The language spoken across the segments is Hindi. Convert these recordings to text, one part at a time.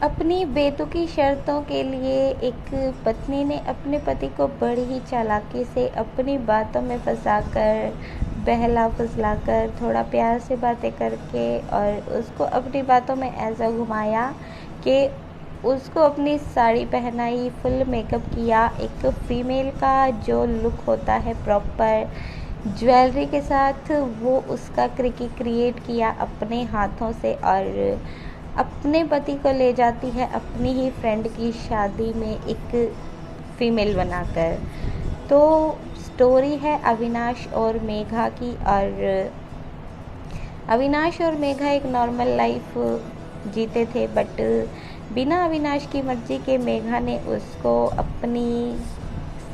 अपनी बेतुकी शर्तों के लिए एक पत्नी ने अपने पति को बड़ी ही चालाकी से अपनी बातों में फंसाकर, बहला फुसलाकर, थोड़ा प्यार से बातें करके और उसको अपनी बातों में ऐसा घुमाया कि उसको अपनी साड़ी पहनाई, फुल मेकअप किया। एक फ़ीमेल का जो लुक होता है प्रॉपर ज्वेलरी के साथ, वो उसका क्रिएट किया अपने हाथों से और अपने पति को ले जाती है अपनी ही फ्रेंड की शादी में एक फ़ीमेल बनाकर। तो स्टोरी है अविनाश और मेघा की। और अविनाश और मेघा एक नॉर्मल लाइफ जीते थे, बट बिना अविनाश की मर्ज़ी के मेघा ने उसको अपनी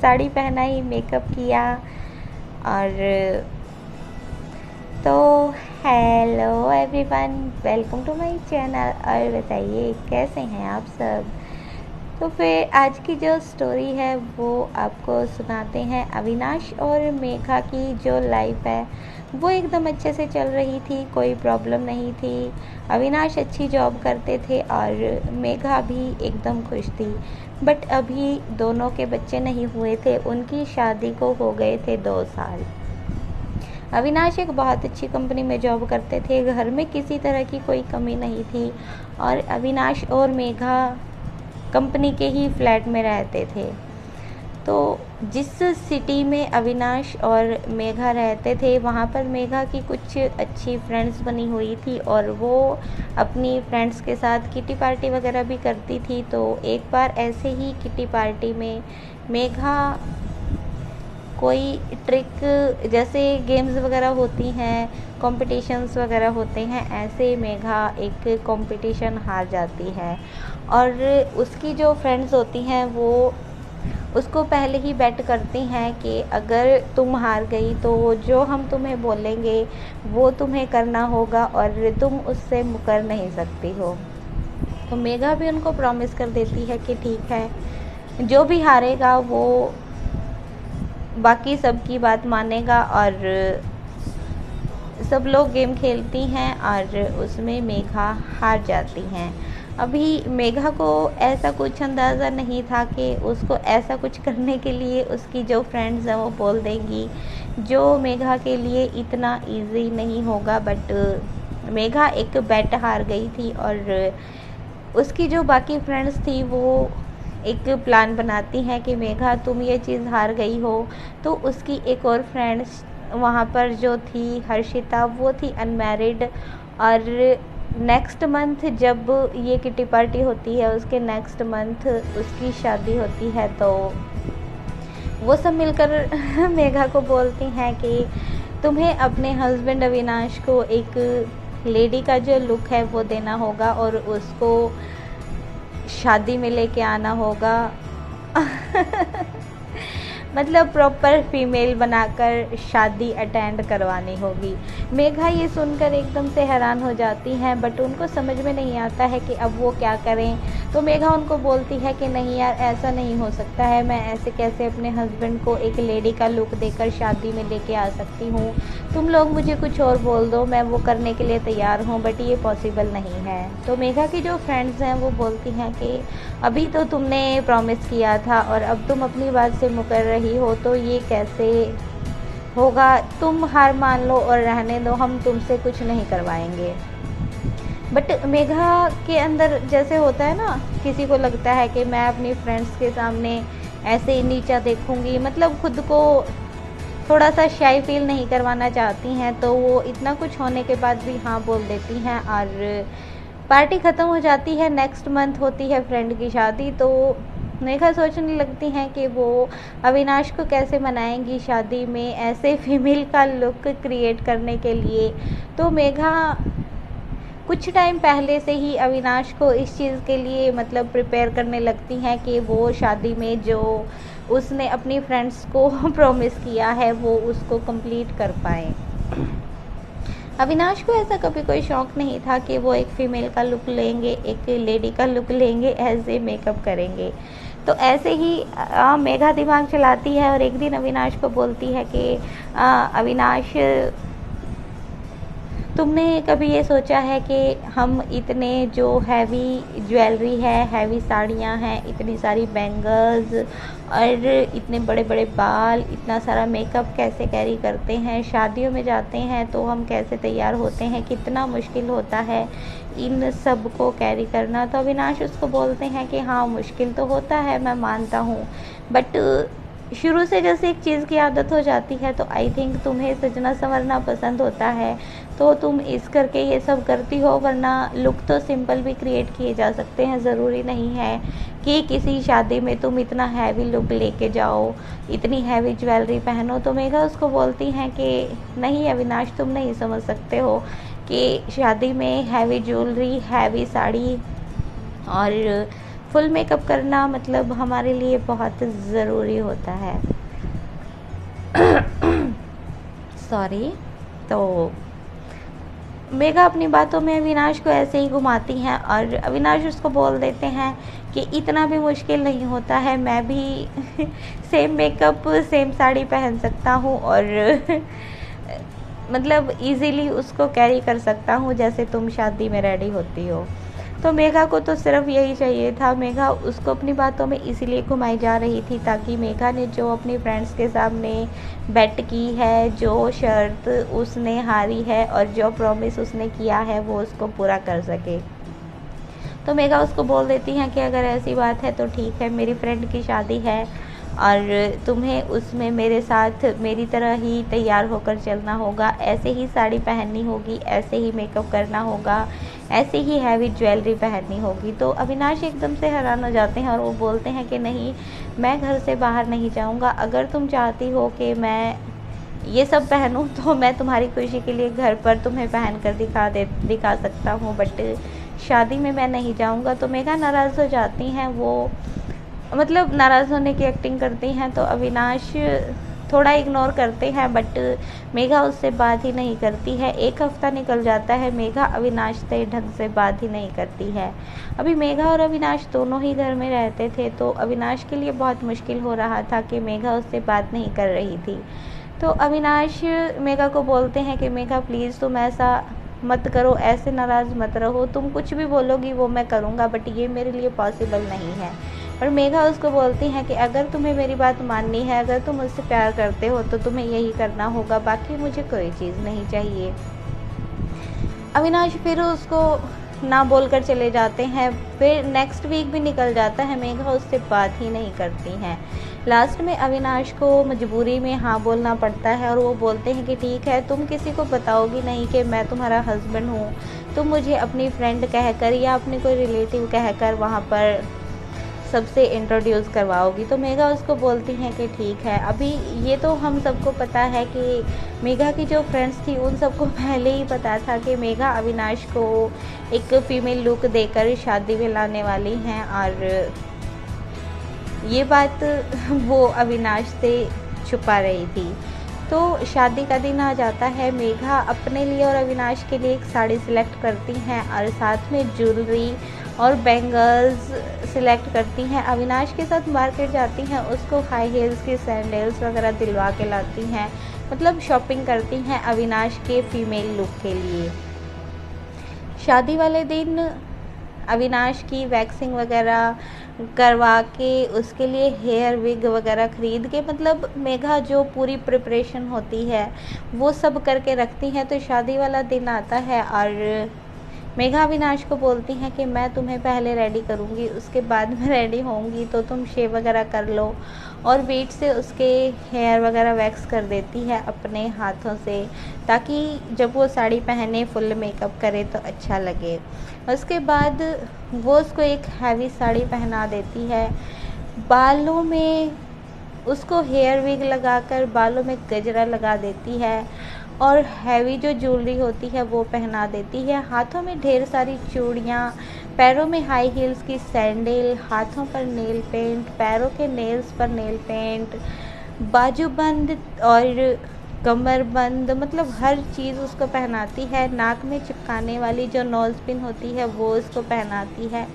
साड़ी पहनाई, मेकअप किया। और तो hello everyone, welcome to my channel. और बताइए कैसे हैं आप सब। तो फिर आज की जो स्टोरी है वो आपको सुनाते हैं। अविनाश और मेघा की जो लाइफ है वो एकदम अच्छे से चल रही थी, कोई प्रॉब्लम नहीं थी। अविनाश अच्छी जॉब करते थे और मेघा भी एकदम खुश थी। बट अभी दोनों के बच्चे नहीं हुए थे, उनकी शादी को हो गए थे 2 साल। अविनाश एक बहुत अच्छी कंपनी में जॉब करते थे, घर में किसी तरह की कोई कमी नहीं थी। और अविनाश और मेघा कंपनी के ही फ्लैट में रहते थे। तो जिस सिटी में अविनाश और मेघा रहते थे वहाँ पर मेघा की कुछ अच्छी फ्रेंड्स बनी हुई थी और वो अपनी फ्रेंड्स के साथ किटी पार्टी वगैरह भी करती थी। तो एक बार ऐसे ही किटी पार्टी में मेघा कोई ट्रिक, जैसे गेम्स वगैरह होती हैं, कॉम्पिटिशन्स वगैरह होते हैं, ऐसे मेघा एक कंपटीशन हार जाती है। और उसकी जो फ्रेंड्स होती हैं वो उसको पहले ही बेट करती हैं कि अगर तुम हार गई तो जो हम तुम्हें बोलेंगे वो तुम्हें करना होगा और तुम उससे मुकर नहीं सकती हो। तो मेघा भी उनको प्रॉमिस कर देती है कि ठीक है, जो भी हारेगा वो बाकी सबकी बात मानेगा। और सब लोग गेम खेलती हैं और उसमें मेघा हार जाती हैं। अभी मेघा को ऐसा कुछ अंदाज़ा नहीं था कि उसको ऐसा कुछ करने के लिए उसकी जो फ्रेंड्स हैं वो बोल देंगी, जो मेघा के लिए इतना इजी नहीं होगा। बट मेघा एक बेट हार गई थी और उसकी जो बाकी फ्रेंड्स थी वो एक प्लान बनाती हैं कि मेघा तुम ये चीज़ हार गई हो। तो उसकी एक और फ्रेंड्स वहाँ पर जो थी हर्षिता, वो थी अनमैरिड। और नेक्स्ट मंथ जब ये किटी पार्टी होती है उसके नेक्स्ट मंथ उसकी शादी होती है। तो वो सब मिलकर मेघा को बोलती हैं कि तुम्हें अपने हस्बैंड अविनाश को एक लेडी का जो लुक है वो देना होगा और उसको शादी में लेके आना होगा। मतलब प्रॉपर फीमेल बनाकर शादी अटेंड करवानी होगी। मेघा ये सुनकर एकदम से हैरान हो जाती हैं, बट उनको समझ में नहीं आता है कि अब वो क्या करें। तो मेघा उनको बोलती है कि नहीं यार, ऐसा नहीं हो सकता है, मैं ऐसे कैसे अपने हस्बैंड को एक लेडी का लुक देकर शादी में लेके आ सकती हूँ। तुम लोग मुझे कुछ और बोल दो, मैं वो करने के लिए तैयार हूँ, बट ये पॉसिबल नहीं है। तो मेघा की जो फ्रेंड्स हैं वो बोलती हैं कि अभी तो तुमने प्रॉमिस किया था और अब तुम अपनी बात से मुकर रही हो, तो ये कैसे होगा। तुम हार मान लो और रहने दो, हम तुमसे कुछ नहीं करवाएंगे। बट मेघा के अंदर जैसे होता है ना, किसी को लगता है कि मैं अपनी फ्रेंड्स के सामने ऐसे ही नीचा देखूंगी, मतलब खुद को थोड़ा सा शाई फील नहीं करवाना चाहती हैं। तो वो इतना कुछ होने के बाद भी हाँ बोल देती हैं और पार्टी ख़त्म हो जाती है। नेक्स्ट मंथ होती है फ्रेंड की शादी। तो मेघा सोचने लगती हैं कि वो अविनाश को कैसे मनाएंगी शादी में ऐसे फीमेल का लुक क्रिएट करने के लिए। तो मेघा कुछ टाइम पहले से ही अविनाश को इस चीज़ के लिए मतलब प्रिपेयर करने लगती हैं कि वो शादी में जो उसने अपनी फ्रेंड्स को प्रॉमिस किया है वो उसको कंप्लीट कर पाए। अविनाश को ऐसा कभी कोई शौक़ नहीं था कि वो एक फ़ीमेल का लुक लेंगे, एक लेडी का लुक लेंगे, ऐसे मेकअप करेंगे। तो ऐसे ही मेघा दिमाग चलाती है और एक दिन अविनाश को बोलती है कि अविनाश तुमने कभी ये सोचा है कि हम इतने जो हैवी ज्वेलरी है, हैवी साड़ियाँ हैं, इतनी सारी बैंगल्स और इतने बड़े बड़े बाल, इतना सारा मेकअप कैसे कैरी करते हैं? शादियों में जाते हैं तो हम कैसे तैयार होते हैं? कितना मुश्किल होता है इन सब को कैरी करना। तो अविनाश उसको बोलते हैं कि हाँ, मुश्किल तो होता है, मैं मानता हूँ, बट शुरू से जैसे एक चीज़ की आदत हो जाती है तो आई थिंक तुम्हें सजना संवरना पसंद होता है तो तुम इस करके ये सब करती हो, वरना लुक तो सिंपल भी क्रिएट किए जा सकते हैं। ज़रूरी नहीं है कि किसी शादी में तुम इतना हैवी लुक लेके जाओ, इतनी हैवी ज्वेलरी पहनो। तो मेघा उसको बोलती हैं कि नहीं अविनाश, तुम नहीं समझ सकते हो कि शादी में हैवी ज्वेलरी, हैवी साड़ी और फुल मेकअप करना मतलब हमारे लिए बहुत ज़रूरी होता है। सॉरी। तो मेघा अपनी बातों में अविनाश को ऐसे ही घुमाती हैं और अविनाश उसको बोल देते हैं कि इतना भी मुश्किल नहीं होता है, मैं भी सेम मेकअप सेम साड़ी पहन सकता हूँ और मतलब इजीली उसको कैरी कर सकता हूँ जैसे तुम शादी में रेडी होती हो। तो मेघा को तो सिर्फ यही चाहिए था। मेघा उसको अपनी बातों में इसीलिए घुमाई जा रही थी ताकि मेघा ने जो अपनी फ्रेंड्स के सामने बेट की है, जो शर्त उसने हारी है और जो प्रॉमिस उसने किया है वो उसको पूरा कर सके। तो मेघा उसको बोल देती हैं कि अगर ऐसी बात है तो ठीक है, मेरी फ्रेंड की शादी है और तुम्हें उसमें मेरे साथ मेरी तरह ही तैयार होकर चलना होगा, ऐसे ही साड़ी पहननी होगी, ऐसे ही मेकअप करना होगा, ऐसे ही हैवी ज्वेलरी पहननी होगी। तो अविनाश एकदम से हैरान हो जाते हैं और वो बोलते हैं कि नहीं, मैं घर से बाहर नहीं जाऊंगा। अगर तुम चाहती हो कि मैं ये सब पहनूं तो मैं तुम्हारी खुशी के लिए घर पर तुम्हें पहन कर दिखा सकता हूँ, बट शादी में मैं नहीं जाऊंगा। तो मेघा नाराज़ हो जाती हैं, वो मतलब नाराज़ होने की एक्टिंग करती हैं। तो अविनाश थोड़ा इग्नोर करते हैं बट मेघा उससे बात ही नहीं करती है। एक हफ्ता निकल जाता है, मेघा अविनाश से ढंग से बात ही नहीं करती है। अभी मेघा और अविनाश दोनों ही घर में रहते थे तो अविनाश के लिए बहुत मुश्किल हो रहा था कि मेघा उससे बात नहीं कर रही थी। तो अविनाश मेघा को बोलते हैं कि मेघा प्लीज़ तुम ऐसा मत करो, ऐसे नाराज़ मत रहो, तुम कुछ भी बोलोगी वो मैं करूँगा, बट ये मेरे लिए पॉसिबल नहीं है। और मेघा उसको बोलती हैं कि अगर तुम्हें मेरी बात माननी है, अगर तुम मुझसे प्यार करते हो तो तुम्हें यही करना होगा, बाकी मुझे कोई चीज़ नहीं चाहिए। अविनाश फिर उसको ना बोलकर चले जाते हैं। फिर नेक्स्ट वीक भी निकल जाता है, मेघा उससे बात ही नहीं करती हैं। लास्ट में अविनाश को मजबूरी में हाँ बोलना पड़ता है और वो बोलते हैं कि ठीक है, तुम किसी को बताओगी नहीं कि मैं तुम्हारा हस्बैंड हूँ, तुम मुझे अपनी फ्रेंड कहकर या अपनी कोई रिलेटिव कहकर वहाँ पर सबसे इंट्रोड्यूस करवाओगी। तो मेघा उसको बोलती हैं कि ठीक है। अभी ये तो हम सबको पता है कि मेघा की जो फ्रेंड्स थी उन सबको पहले ही पता था कि मेघा अविनाश को एक फीमेल लुक देकर शादी में लाने वाली हैं और ये बात वो अविनाश से छुपा रही थी। तो शादी का दिन आ जाता है, मेघा अपने लिए और अविनाश के लिए एक साड़ी सिलेक्ट करती हैं और साथ में ज्वेलरी और बैंगल्स सिलेक्ट करती हैं। अविनाश के साथ मार्केट जाती हैं, उसको हाई हील्स की सैंडल्स वगैरह दिलवा के लाती हैं, मतलब शॉपिंग करती हैं अविनाश के फीमेल लुक के लिए। शादी वाले दिन अविनाश की वैक्सिंग वगैरह करवा के उसके लिए हेयर विग वगैरह ख़रीद के, मतलब मेघा जो पूरी प्रिपरेशन होती है वो सब करके रखती हैं। तो शादी वाला दिन आता है और मेघा अविनाश को बोलती हैं कि मैं तुम्हें पहले रेडी करूँगी, उसके बाद में रेडी होंगी, तो तुम शेव वगैरह कर लो। और बीट से उसके हेयर वगैरह वैक्स कर देती है अपने हाथों से ताकि जब वो साड़ी पहने फुल मेकअप करे तो अच्छा लगे। उसके बाद वो उसको एक हैवी साड़ी पहना देती है, बालों में उसको हेयर विग लगाकर बालों में गजरा लगा देती है और हैवी जो ज्वेलरी होती है वो पहना देती है। हाथों में ढेर सारी चूड़ियाँ, पैरों में हाई हील्स की सैंडल, हाथों पर नेल पेंट, पैरों के नेल्स पर नेल पेंट, बाजूबंद और कमरबंद, मतलब हर चीज़ उसको पहनाती है। नाक में चिपकाने वाली जो नोज़ पिन होती है वो उसको पहनाती है,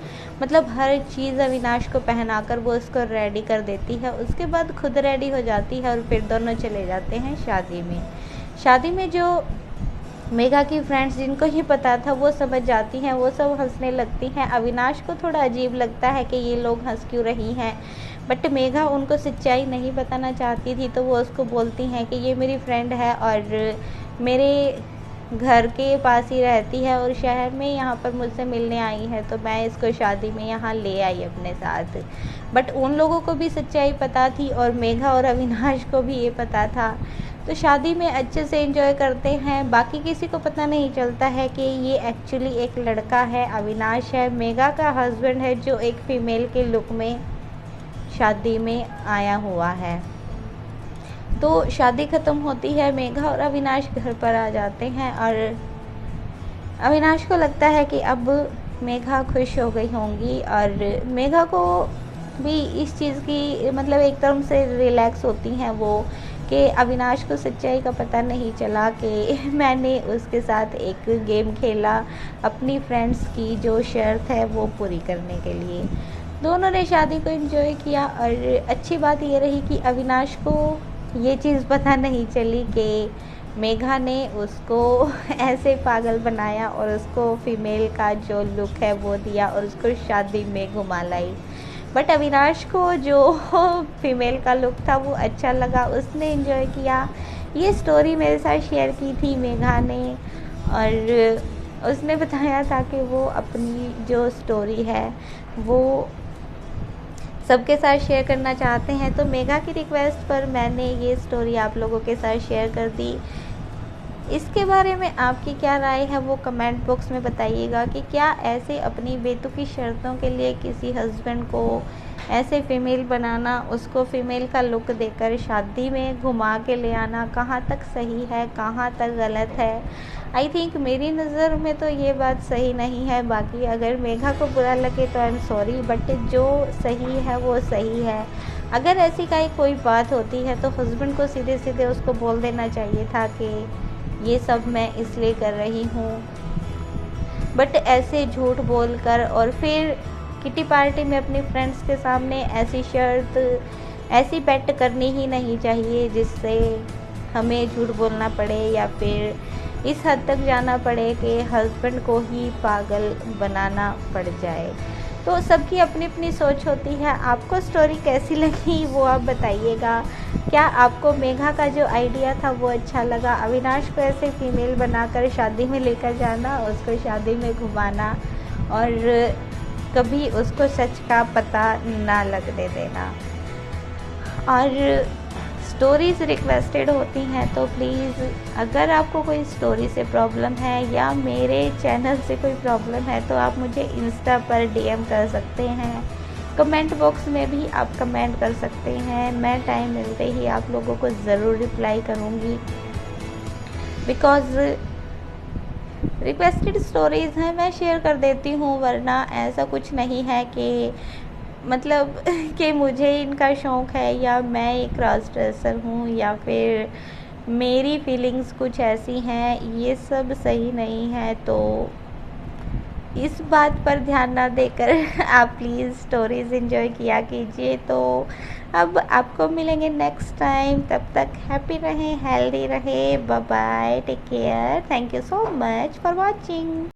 मतलब हर चीज़ अविनाश को पहनाकर वो उसको रेडी कर देती है। उसके बाद खुद रेडी हो जाती है और फिर दोनों चले जाते हैं शादी में। शादी में जो मेघा की फ्रेंड्स जिनको ही पता था वो समझ जाती हैं, वो सब हंसने लगती हैं। अविनाश को थोड़ा अजीब लगता है कि ये लोग हंस क्यों रही हैं, बट मेघा उनको सच्चाई नहीं बताना चाहती थी, तो वो उसको बोलती हैं कि ये मेरी फ्रेंड है और मेरे घर के पास ही रहती है और शहर में यहाँ पर मुझसे मिलने आई है, तो मैं इसको शादी में यहाँ ले आई अपने साथ। बट उन लोगों को भी सच्चाई पता थी और मेघा और अविनाश को भी ये पता था। तो शादी में अच्छे से एंजॉय करते हैं। बाकी किसी को पता नहीं चलता है कि ये एक्चुअली एक लड़का है, अविनाश है, मेघा का हस्बैंड है, जो एक फ़ीमेल के लुक में शादी में आया हुआ है। तो शादी ख़त्म होती है, मेघा और अविनाश घर पर आ जाते हैं और अविनाश को लगता है कि अब मेघा खुश हो गई होंगी और मेघा को भी इस चीज़ की मतलब एकदम से रिलैक्स होती हैं वो कि अविनाश को सच्चाई का पता नहीं चला कि मैंने उसके साथ एक गेम खेला अपनी फ्रेंड्स की जो शर्त है वो पूरी करने के लिए। दोनों ने शादी को एंजॉय किया और अच्छी बात ये रही कि अविनाश को ये चीज़ पता नहीं चली कि मेघा ने उसको ऐसे पागल बनाया और उसको फीमेल का जो लुक है वो दिया और उसको शादी में घुमा लाई। बट अविनाश को जो फीमेल का लुक था वो अच्छा लगा, उसने एंजॉय किया। ये स्टोरी मेरे साथ शेयर की थी मेघा ने और उसने बताया था कि वो अपनी जो स्टोरी है वो सबके साथ शेयर करना चाहते हैं। तो मेघा की रिक्वेस्ट पर मैंने ये स्टोरी आप लोगों के साथ शेयर कर दी। इसके बारे में आपकी क्या राय है वो कमेंट बॉक्स में बताइएगा कि क्या ऐसे अपनी बेतुकी शर्तों के लिए किसी हस्बैंड को ऐसे फ़ीमेल बनाना, उसको फ़ीमेल का लुक देकर शादी में घुमा के ले आना कहाँ तक सही है, कहाँ तक गलत है। आई थिंक मेरी नज़र में तो ये बात सही नहीं है। बाकी अगर मेघा को बुरा लगे तो आई एम सॉरी, बट जो सही है वो सही है। अगर ऐसी कोई बात होती है तो हस्बैंड को सीधे सीधे उसको बोल देना चाहिए था कि ये सब मैं इसलिए कर रही हूँ। बट ऐसे झूठ बोलकर और फिर किटी पार्टी में अपनी फ्रेंड्स के सामने ऐसी शर्त, ऐसी बेट करनी ही नहीं चाहिए जिससे हमें झूठ बोलना पड़े या फिर इस हद तक जाना पड़े कि हस्बैंड को ही पागल बनाना पड़ जाए। तो सबकी अपनी अपनी सोच होती है। आपको स्टोरी कैसी लगी वो आप बताइएगा। क्या आपको मेघा का जो आइडिया था वो अच्छा लगा, अविनाश को ऐसे फीमेल बनाकर शादी में लेकर जाना, उसको शादी में घुमाना और कभी उसको सच का पता ना लगने देना। और स्टोरीज़ रिक्वेस्टेड होती हैं तो प्लीज़ अगर आपको कोई स्टोरी से प्रॉब्लम है या मेरे चैनल से कोई प्रॉब्लम है तो आप मुझे इंस्टा पर डीएम कर सकते हैं, कमेंट बॉक्स में भी आप कमेंट कर सकते हैं। मैं टाइम मिलते ही आप लोगों को ज़रूर रिप्लाई करूँगी, बिकॉज़ रिक्वेस्टेड स्टोरीज़ हैं मैं शेयर कर देती हूँ, वरना ऐसा कुछ नहीं है कि मतलब कि मुझे इनका शौक़ है या मैं एक क्रॉस ड्रेसर हूँ या फिर मेरी फीलिंग्स कुछ ऐसी हैं, ये सब सही नहीं है। तो इस बात पर ध्यान ना देकर आप प्लीज़ स्टोरीज़ एंजॉय किया कीजिए। तो अब आपको मिलेंगे नेक्स्ट टाइम, तब तक हैप्पी रहें, हेल्दी रहें, bye bye, take care, thank you so much for watching.